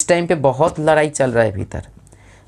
Time पे बहुत लड़ाई चल रहा है भीतर।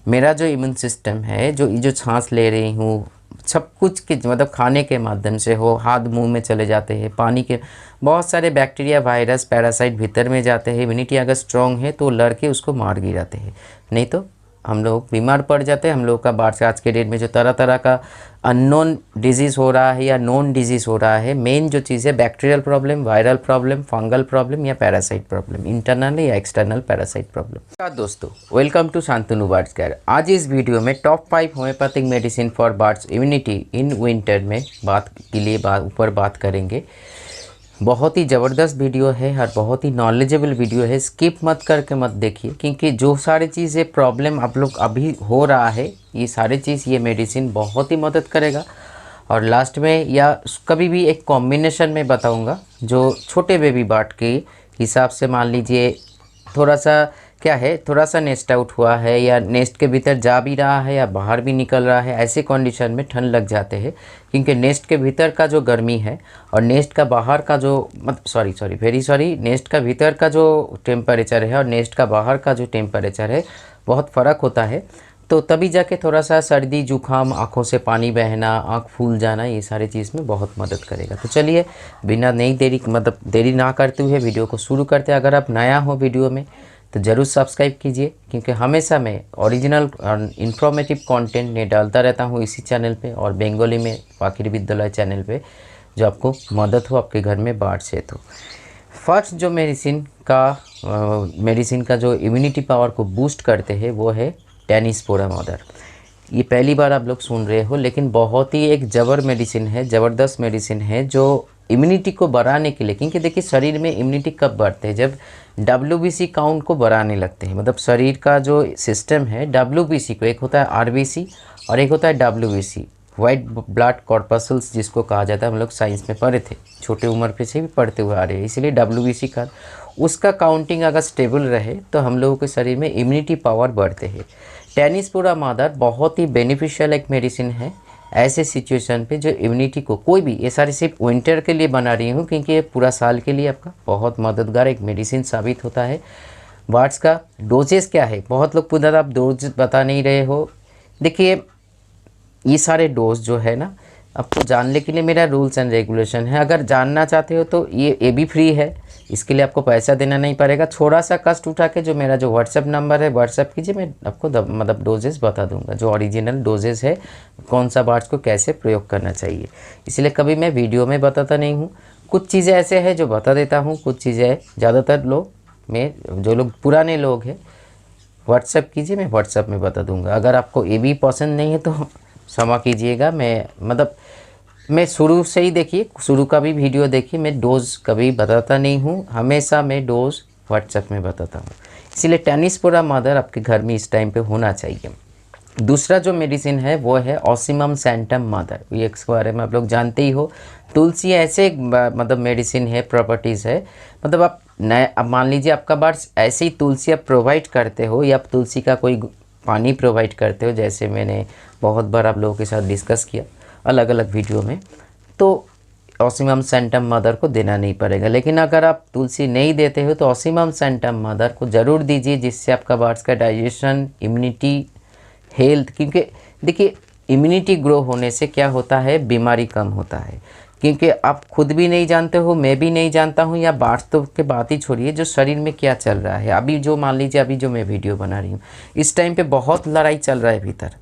मेरा जो इम्यून सिस्टम है, जो सांस ले रही हूँ, सब कुछ के मतलब खाने के माध्यम से हो, हाथ मुंह में चले जाते हैं, पानी के बहुत सारे बैक्टीरिया, वायरस, पैरासाइट भीतर में जाते हैं। इम्यूनिटी अगर स्ट्रॉन्ग है तो लड़के उसको मार गिराते हैं, नहीं तो हम लोग बीमार पड़ जाते हैं। हम लोग का बाढ़ से आज के डेट में जो तरह तरह का अननोन डिजीज़ हो रहा है या नोन डिजीज़ हो रहा है, मेन जो चीज़ है bacterial problem, viral problem, fungal problem या पैरासाइट प्रॉब्लम, इंटरनल या एक्सटर्नल पैरासाइट प्रॉब्लम। दोस्तों, welcome to Shantanu birds care. आज इस वीडियो में top 5 homeopathic medicine for birds immunity in winter में बात करेंगे। बहुत ही ज़बरदस्त वीडियो है और बहुत ही नॉलेजेबल वीडियो है, स्किप मत करके मत देखिए, क्योंकि जो सारी चीज़ें प्रॉब्लम आप लोग अभी हो रहा है, ये सारी चीज़ ये मेडिसिन बहुत ही मदद करेगा। और लास्ट में या कभी भी एक कॉम्बिनेशन में बताऊंगा जो छोटे बेबी बर्ड के हिसाब से, मान लीजिए थोड़ा सा क्या है, थोड़ा सा नेस्ट आउट हुआ है या नेस्ट के भीतर जा भी रहा है या बाहर भी निकल रहा है, ऐसे कंडीशन में ठंड लग जाते हैं, क्योंकि नेस्ट के भीतर का जो गर्मी है और नेस्ट का बाहर का जो नेस्ट का भीतर का जो टेम्परेचर है और नेस्ट का बाहर का जो टेम्परेचर है बहुत फ़र्क होता है। तो तभी जाके थोड़ा सा सर्दी जुकाम, आँखों से पानी बहना, आँख फूल जाना, ये सारी चीज़ में बहुत मदद करेगा। तो चलिए बिना नई देरी ना करते हुए वीडियो को शुरू करते हैं। अगर आप नया हो वीडियो में तो ज़रूर सब्सक्राइब कीजिए, क्योंकि हमेशा मैं ओरिजिनल और इन्फॉर्मेटिव कंटेंट ने डालता रहता हूँ इसी चैनल पे और बंगाली में फ़कीर विद्यालय चैनल पे, जो आपको मदद हो आपके घर में बाढ़ से। तो फर्स्ट जो मेडिसिन का जो इम्यूनिटी पावर को बूस्ट करते हैं वो है टेनिसपोरा मदर। ये पहली बार आप लोग सुन रहे हो, लेकिन बहुत ही एक ज़बरदस्त मेडिसिन है जो इम्यूनिटी को बढ़ाने के लिए, क्योंकि देखिए शरीर में इम्यूनिटी कब बढ़ते हैं, जब WBC काउंट को बढ़ाने लगते हैं। मतलब शरीर का जो सिस्टम है WBC को, एक होता है RBC और एक होता है WBC, वाइट ब्लड कॉर्पस्कल्स जिसको कहा जाता है। हम लोग साइंस में पढ़े थे, छोटे उम्र पे से भी पढ़ते हुए आ रहे हैं, इसलिए WBC का उसका काउंटिंग अगर स्टेबल रहे तो हम लोगों के शरीर में इम्यूनिटी पावर बढ़ते हैं। टेनिसपोरा मदर बहुत ही बेनिफिशियल एक मेडिसिन है ऐसे सिचुएशन पे जो इम्यूनिटी को, कोई भी, ये सारी सिर्फ विंटर के लिए बना रही हूँ क्योंकि ये पूरा साल के लिए आपका बहुत मददगार एक मेडिसिन साबित होता है। बर्ड्स का डोजेस क्या है, बहुत लोग पूछते आप डोज बता नहीं रहे हो। देखिए ये सारे डोज जो है ना, आपको जानने के लिए मेरा रूल्स एंड रेगुलेशन है। अगर जानना चाहते हो तो ये भी फ्री है, इसके लिए आपको पैसा देना नहीं पड़ेगा। थोड़ा सा कष्ट उठा के जो मेरा जो व्हाट्सएप नंबर है व्हाट्सएप कीजिए, मैं आपको मतलब डोजेस बता दूंगा, जो ओरिजिनल डोजेस है, कौन सा बर्ड्स को कैसे प्रयोग करना चाहिए। इसलिए कभी मैं वीडियो में बताता नहीं हूँ, कुछ चीज़ें ऐसे हैं जो बता देता हूँ, कुछ चीज़ें ज़्यादातर जो लोग पुराने लोग हैं व्हाट्सएप कीजिए, मैं व्हाट्सएप में बता दूँगा। अगर आपको ये भी पसंद नहीं है तो क्षमा कीजिएगा। मैं शुरू से ही देखिए, शुरू का भी वीडियो देखिए, मैं डोज कभी बताता नहीं हूँ, हमेशा मैं डोज व्हाट्सएप में बताता हूँ। इसलिए टेनिसपोरा मदर आपके घर में इस टाइम पे होना चाहिए। दूसरा जो मेडिसिन है वो है ऑसिमम सैंटम मदर। ये इसके बारे में आप लोग जानते ही हो। तुलसी ऐसे मतलब मेडिसिन है, प्रॉपर्टीज़ है, मतलब अब मान लीजिए आपका बर्ड्स ऐसे ही तुलसी आप प्रोवाइड करते हो या आप तुलसी का कोई पानी प्रोवाइड करते हो, जैसे मैंने बहुत बार आप लोगों के साथ डिस्कस किया अलग अलग वीडियो में, तो ऑसिमम सैंटम मदर को देना नहीं पड़ेगा। लेकिन अगर आप तुलसी नहीं देते हो तो ऑसिमम सैंटम मदर को ज़रूर दीजिए, जिससे आपका बर्ड्स का डाइजेशन, इम्यूनिटी, हेल्थ, क्योंकि देखिए इम्यूनिटी ग्रो होने से क्या होता है, बीमारी कम होता है। क्योंकि आप खुद भी नहीं जानते हो, मैं भी नहीं जानता हूँ, या बात तो के बात ही छोड़िए, जो शरीर में क्या चल रहा है अभी, जो मान लीजिए अभी जो मैं वीडियो बना रही हूँ, इस टाइम पे बहुत लड़ाई चल रहा है भीतर।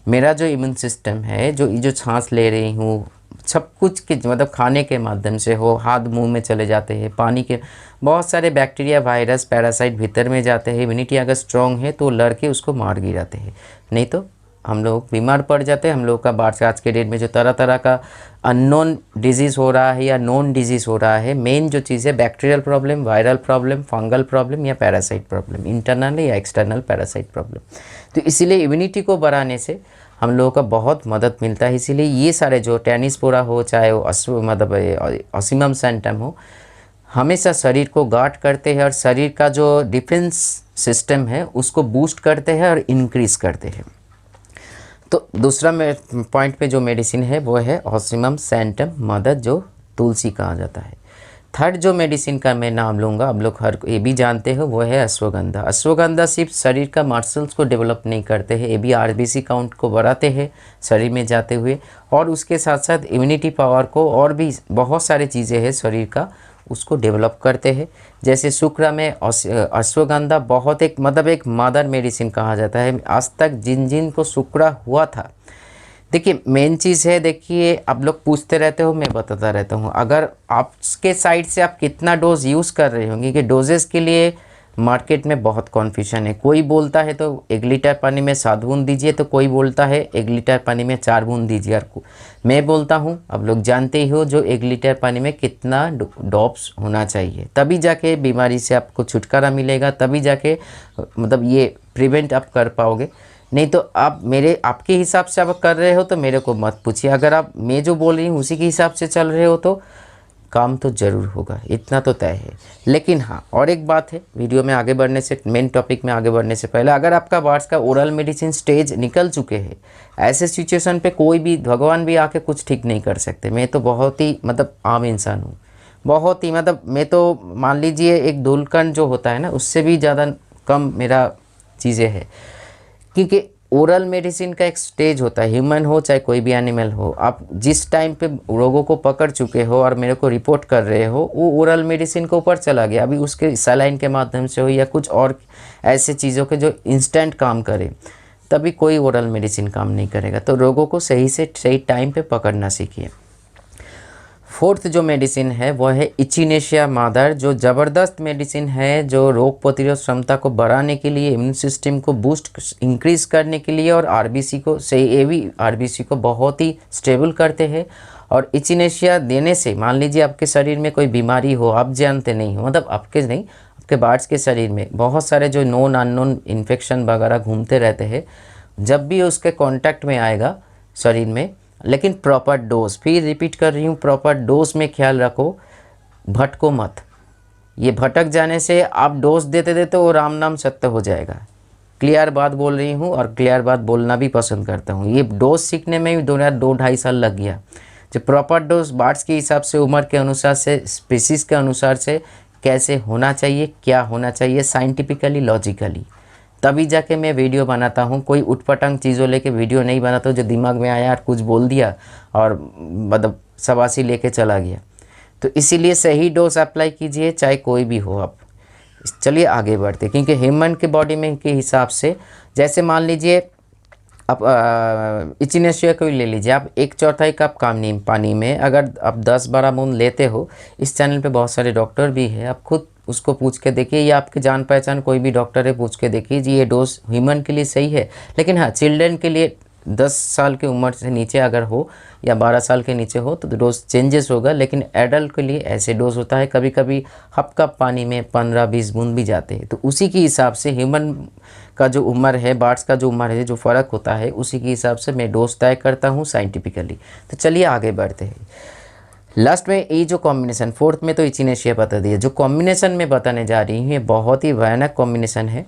मेरा जो इम्यून सिस्टम है, जो सांस ले रही हूँ, सब कुछ के मतलब खाने के माध्यम से हो, हाथ मुंह में चले जाते हैं, पानी के बहुत सारे बैक्टीरिया, वायरस, पैरासाइट भीतर में जाते हैं। इम्यूनिटी अगर स्ट्रॉन्ग है तो लड़के उसको मार गिराते हैं, नहीं तो हम लोग बीमार पड़ जाते हैं। हम लोग का बाढ़ से आज के डेट में जो तरह तरह का अननोन डिजीज़ हो रहा है या नोन डिजीज़ हो रहा है, मेन जो चीज़ है bacterial problem, viral problem, fungal problem या पैरासाइट प्रॉब्लम, इंटरनल या एक्सटर्नल पैरासाइट प्रॉब्लम। तो इसीलिए इम्यूनिटी को बढ़ाने से हम लोगों का बहुत मदद मिलता है। इसीलिए ये सारे जो टेनिसपोरा हो, चाहे वो ऑसिमम सैंटम हो, हमेशा शरीर को गार्ड करते हैं और शरीर का जो डिफेंस सिस्टम है उसको बूस्ट करते हैं और इंक्रीज़ करते हैं। तो दूसरा पॉइंट पे जो मेडिसिन है वो है ऑसिमम सैंटम मदर, जो तुलसी कहा जाता है। थर्ड जो मेडिसिन का मैं नाम लूँगा, आप लोग हर ये भी जानते हो, वो है अश्वगंधा। अश्वगंधा सिर्फ शरीर का मसल्स को डेवलप नहीं करते हैं, ये भी आरबीसी काउंट को बढ़ाते हैं शरीर में जाते हुए, और उसके साथ साथ इम्यूनिटी पावर को और भी बहुत सारी चीज़ें हैं शरीर का उसको डेवलप करते हैं। जैसे शुक्र में अश्वगंधा बहुत एक मतलब एक मदर मेडिसिन कहा जाता है। आज तक जिन जिन को शुक्र हुआ था, देखिए मेन चीज़ है, देखिए आप लोग पूछते रहते हो, मैं बताता रहता हूँ, अगर आपके साइड से आप कितना डोज यूज़ कर रहे होंगे, कि डोजेस के लिए मार्केट में बहुत कन्फ्यूजन है। कोई बोलता है तो 1 लीटर पानी में 7 बूंद दीजिए, तो कोई बोलता है 1 लीटर पानी में 4 बूंद दीजिए। और मैं बोलता हूँ, आप लोग जानते ही हो, जो 1 लीटर पानी में कितना ड्रॉप्स होना चाहिए, तभी जाके बीमारी से आपको छुटकारा मिलेगा, तभी जाके मतलब ये प्रिवेंट आप कर पाओगे। नहीं तो आप आपके हिसाब से आप कर रहे हो तो मेरे को मत पूछिए। अगर आप मैं जो बोल रही हूँ उसी के हिसाब से चल रहे हो तो काम तो ज़रूर होगा, इतना तो तय है। लेकिन हाँ, और एक बात है, वीडियो में आगे बढ़ने से, मेन टॉपिक में आगे बढ़ने से पहले, अगर आपका बार्ड्स का ओरल मेडिसिन स्टेज निकल चुके हैं, ऐसे सिचुएशन पे कोई भी भगवान भी आके कुछ ठीक नहीं कर सकते। मैं तो बहुत ही मतलब आम इंसान हूँ, बहुत ही मतलब मैं तो मान लीजिए एक धूलकण जो होता है ना, उससे भी ज़्यादा कम मेरा चीज़ें है। क्योंकि ओरल मेडिसिन का एक स्टेज होता है, ह्यूमन हो चाहे कोई भी एनिमल हो, आप जिस टाइम पे रोगों को पकड़ चुके हो और मेरे को रिपोर्ट कर रहे हो, वो ओरल मेडिसिन के ऊपर चला गया। अभी उसके सलाइन के माध्यम से हो या कुछ और ऐसे चीज़ों के जो इंस्टेंट काम करे, तभी कोई ओरल मेडिसिन काम नहीं करेगा। तो रोगों को सही से सही टाइम पे पकड़ना सीखिए। फोर्थ जो मेडिसिन है वो है इचिनेशिया मादर, जो ज़बरदस्त मेडिसिन है, जो रोग प्रतिरोध क्षमता को बढ़ाने के लिए, इम्यून सिस्टम को बूस्ट इंक्रीज़ करने के लिए, और आरबीसी को सही एवी आरबीसी को बहुत ही स्टेबल करते हैं। और इचिनेशिया देने से मान लीजिए आपके शरीर में कोई बीमारी हो, आप जानते नहीं हो, मतलब आपके नहीं, आपके बार्ड्स के शरीर में बहुत सारे जो नोन अननोन इन्फेक्शन वगैरह घूमते रहते हैं, जब भी उसके कांटेक्ट में आएगा शरीर में, लेकिन प्रॉपर डोज, फिर रिपीट कर रही हूँ, प्रॉपर डोज में ख्याल रखो, भटको मत। ये भटक जाने से आप डोज देते देते वो राम नाम सत्य हो जाएगा। क्लियर बात बोल रही हूँ, और क्लियर बात बोलना भी पसंद करता हूँ। ये डोज सीखने में भी 2-2.5 साल लग गया। जो प्रॉपर डोज बार्ड्स के हिसाब से, उम्र के अनुसार से, स्पीसीज के अनुसार से कैसे होना चाहिए, क्या होना चाहिए, साइंटिफिकली लॉजिकली, तभी जाके मैं वीडियो बनाता हूँ। कोई उटपटांग चीज़ों लेके वीडियो नहीं बनाता हूँ, जो दिमाग में आया और कुछ बोल दिया और मतलब शबाशी लेके चला गया। तो इसीलिए सही डोज अप्लाई कीजिए, चाहे कोई भी हो आप। चलिए आगे बढ़ते, क्योंकि ह्यूमन के बॉडी में के हिसाब से, जैसे मान लीजिए आप इचिनेशिया को ही ले लीजिए, आप 1/4 कप पानी में अगर आप 10-12 बूंद लेते हो, इस चैनल पे बहुत सारे डॉक्टर भी हैं, आप खुद उसको पूछ के देखिए, या आपके जान पहचान कोई भी डॉक्टर है, पूछ के देखिए जी ये डोज ह्यूमन के लिए सही है। लेकिन हाँ, चिल्ड्रन के लिए 10 साल की उम्र से नीचे अगर हो या 12 साल के नीचे हो तो डोज चेंजेस होगा। लेकिन एडल्ट के लिए ऐसे डोज होता है, कभी कभी हाफ कप पानी में 15-20 बूंद भी जाते हैं। तो उसी के हिसाब से ह्यूमन का जो उम्र है, बार्ड्स का जो उम्र है, जो फ़र्क होता है, उसी के हिसाब से मैं डोज तय करता हूँ साइंटिफिकली। तो चलिए आगे बढ़ते हैं। लास्ट में ये जो कॉम्बिनेशन, फोर्थ में तो इचिनेशिया बता दिया, जो कॉम्बिनेशन में बताने जा रही हूँ ये बहुत ही भयानक कॉम्बिनेशन है।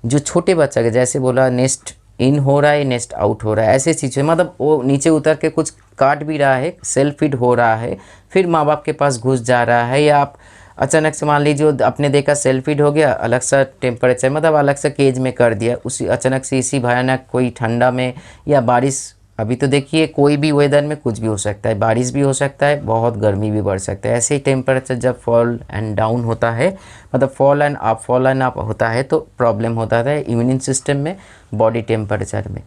जो छोटे बच्चा के जैसे बोला, नेस्ट इन हो रहा है, नेस्ट आउट हो रहा है, ऐसे चीज़ें, मतलब वो नीचे उतर के कुछ काट भी रहा है, सेल्फ फीड हो रहा है, फिर माँ बाप के पास घुस जा रहा है, या आप अचानक से मान लीजिए आपने देखा सेल्फ फीड हो गया, अलग सा टेम्परेचर मतलब अलग सा केज में कर दिया, उसी अचानक से इसी भयानक कोई ठंडा में या बारिश, अभी तो देखिए कोई भी वेदर में कुछ भी हो सकता है, बारिश भी हो सकता है, बहुत गर्मी भी बढ़ सकता है। ऐसे ही टेम्परेचर जब फॉल एंड डाउन होता है, मतलब फॉल एंड अप होता है, तो प्रॉब्लम होता है इम्यून सिस्टम में, बॉडी टेम्परेचर में।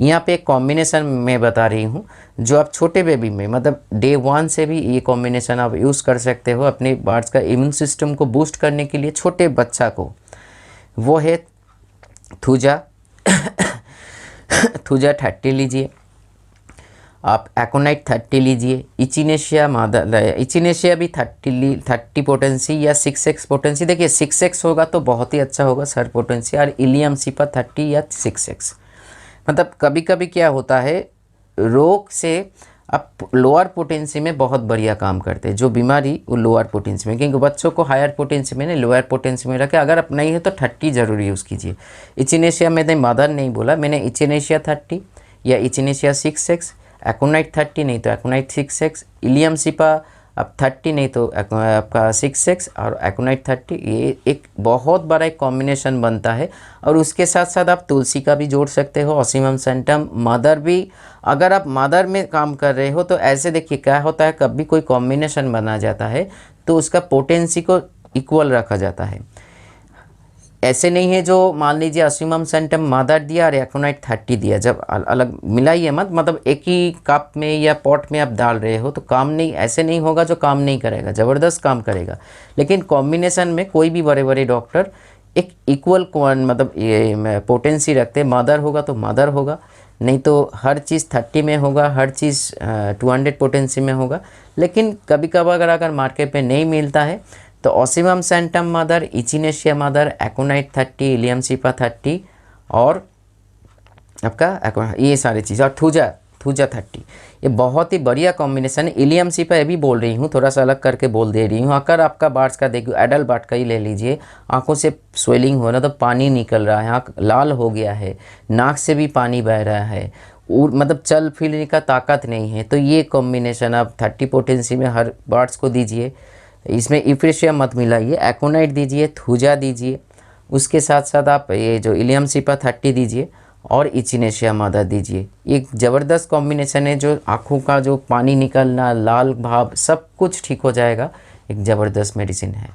यहाँ पे एक कॉम्बिनेशन मैं बता रही हूँ, जो आप छोटे बेबी में मतलब डे 1 से भी ये कॉम्बिनेशन आप यूज़ कर सकते हो अपने बार्ड्स का इम्यून सिस्टम को बूस्ट करने के लिए। छोटे बच्चा को वो है थूजा थूजा 30 लीजिए, आप एकोनाइट 30 लीजिए, इचिनेशिया भी 30 पोटेंसी या 6x पोटेंसी। देखिए 6x होगा तो बहुत ही अच्छा होगा सर पोटेंसी, और इलियम सिपा 30 या 6x। मतलब कभी कभी क्या होता है, रोग से आप लोअर पोटेंसी में बहुत बढ़िया काम करते हैं, जो बीमारी वो लोअर पोटेंसी में, क्योंकि बच्चों को हायर पोटेंसी में नहीं लोअर पोटेंसी में रखें। अगर आप नहीं है तो 30 ज़रूर यूज़ कीजिए। इचिनेशिया मैंने मदर नहीं बोला, मैंने इचिनेशिया 30 या इचिनेशिया 6x, एकोनाइट 30 नहीं तो एकोनाइट 6x, इलियम सिपा अब 30 नहीं तो आपका 6 और एकोनाइट 30, ये एक बहुत बड़ा एक कॉम्बिनेशन बनता है। और उसके साथ साथ आप तुलसी का भी जोड़ सकते हो, ऑसीमम सेंटम, मदर भी। अगर आप मदर में काम कर रहे हो तो ऐसे देखिए क्या होता है, कभी कोई कॉम्बिनेशन बना जाता है तो उसका पोटेंसी को इक्वल रखा जाता है। ऐसे नहीं है जो मान लीजिए ऑसीमम सेंटम मदर दिया और एकोनाइट 30 दिया, जब अलग मिलाइए मत, मतलब एक ही कप में या पॉट में आप डाल रहे हो तो काम नहीं, ऐसे नहीं होगा जो काम नहीं करेगा, ज़बरदस्त काम करेगा। लेकिन कॉम्बिनेशन में कोई भी बड़े बड़े डॉक्टर एक इक्वल मतलब ये पोटेंसी रखते, मदर होगा तो मदर होगा, नहीं तो हर चीज़ 30 में होगा, हर चीज़ 200 पोटेंसी में होगा। लेकिन कभी कभार अगर मार्केट में नहीं मिलता है तो ocimum sanctum mother, echinacea mother, aconite 30, allium cepa 30 और आपका ये सारी चीज़, और थूजा 30, ये बहुत ही बढ़िया कॉम्बिनेशन है। इलियम सीपा ये भी बोल रही हूँ, थोड़ा सा अलग करके बोल दे रही हूँ। अगर आपका बार्ड्स का देखिए, एडल्ट बार्ड का ही ले लीजिए, आंखों से स्वेलिंग हो रहा तो पानी निकल रहा है, आँख लाल हो गया है, नाक से भी पानी बह रहा है, मतलब चल फिरने का ताकत नहीं है, तो ये कॉम्बिनेशन आप 30 पोटेंसी में हर बार्ड्स को दीजिए। इसमें इफ्रेशिया मत मिलाइए, एकोनाइट दीजिए, थूजा दीजिए, उसके साथ साथ आप ये जो इलियम सीपा 30 दीजिए और इचिनेशिया मदर दीजिए। एक ज़बरदस्त कॉम्बिनेशन है, जो आँखों का जो पानी निकलना, लाल भाव, सब कुछ ठीक हो जाएगा। एक ज़बरदस्त मेडिसिन है।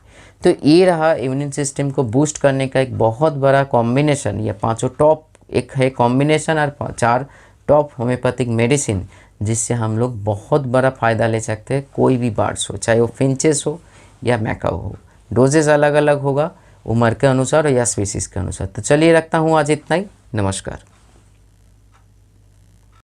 तो ये रहा इम्यून सिस्टम को बूस्ट करने का एक बहुत बड़ा कॉम्बिनेशन। ये 5 टॉप एक है कॉम्बिनेशन और 4 टॉप होम्योपैथिक मेडिसिन, जिससे हम लोग बहुत बड़ा फ़ायदा ले सकते हैं। कोई भी बार्ड्स हो, चाहे वो फिंचेस हो या मैकाओ हो, डोजेस अलग अलग होगा उम्र के अनुसार या स्पीसीज़ के अनुसार। तो चलिए रखता हूँ आज इतना ही। नमस्कार।